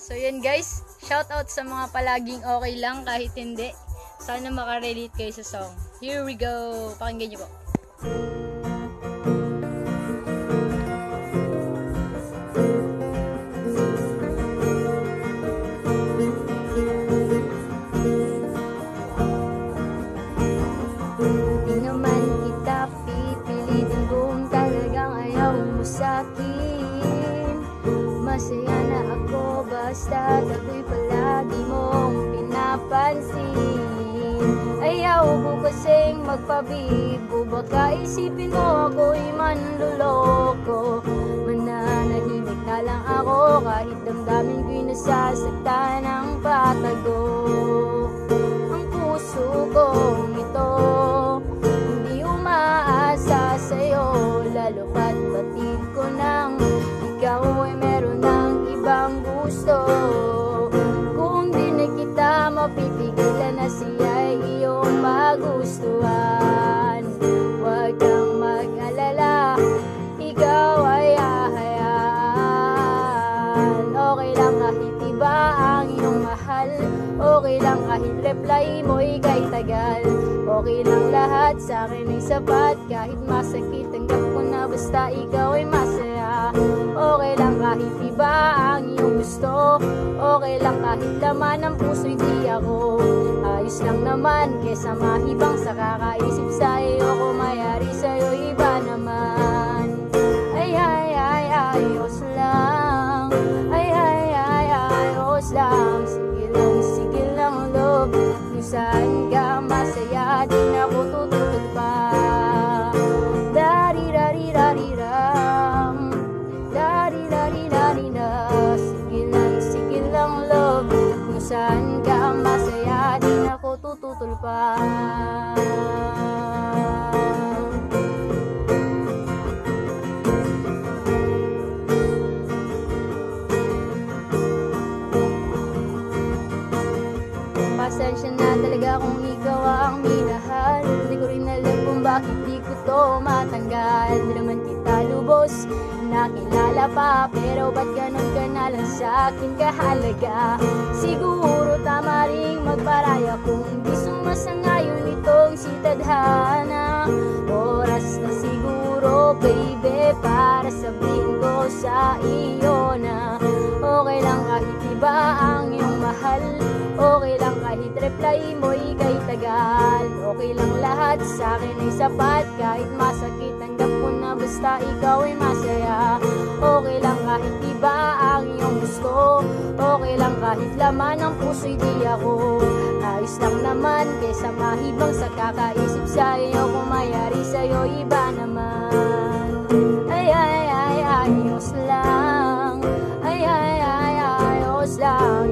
So yun guys, shout out sa mga palaging okay lang kahit hindi. Sana makarelate kayo sa song. Here we go! Pakinggan nyo po. Di naman kita pipilitin kung talagang ayaw mo sa'kin. Masaya na ako basta ako'y palagi mong pinapansin. Ayaw ko kasing magpabibo, baka isipin mo ako'y manluloko. Mananahimik na lang ako kahit damdamin ko'y nasasaktan ng patago. Ang puso kong ito hindi umaasa sa'yo, lalo pat batid ko nang ikaw ay meron ng ibang gusto. Kung di na kita mapipigilan na siya'y iyong magustuhan, huwag kang mag-alala, ikaw ay hahayaan. Okay lang kahit iba ang iyong mahal, okay lang kahit reply mo'y kay tagal. Okay lang lahat sa akin ay sapat, kahit masakit tanggap ko na basta ikaw ay masaya. Okay lang kahit iba ang iyong gusto, okay lang kahit laman ng puso'y di ako. Ayos lang naman kesa mahibang sa kakaisip sa iyo ko mayari sa'yo iba naman. Ay ay ay ayos lang, ay ay ay ayos lang. Sige lang love, kung saan ka masaya di na ako tutulog pa. Dari-dari-dari-ram, dari-dari-dari-ra. Sige lang love, kung saan ka masaya di na ako tututol pa. Pasensya na talaga kung ikaw ang minahal. Hindi ko rin alam kung bakit di ko to matanggal. Di naman kita lubos nakilala pa, pero ba't ganun ka na lang sa akin kahalaga? Siguro tama ring magparaya kung di sumasangayon itong si tadhana. Oras na siguro baby para sabihin ko sa iyo na okay lang kahit iba ang iyong mahal, okay lang kahit reply mo'y kay tagal. Okay lang lahat sa akin ay sapat, kahit masakit tanggap ko na basta ikaw ay masaya. Okay lang kahit iba ang iyong gusto, okay lang kahit laman ng puso'y di ako. Ayos lang naman kesa mahibang sa kakaisip sa iyo kung mayari sa'yo iba naman. Ay ay ay ayos lang, ay ay ay ayos lang.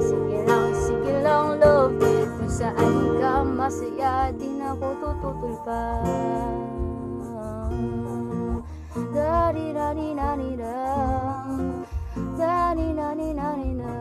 Sige lang love, kung saan ka masaya di na ako tututol pa. Dari-dari-dari-ra, dari-dari-dari-ra.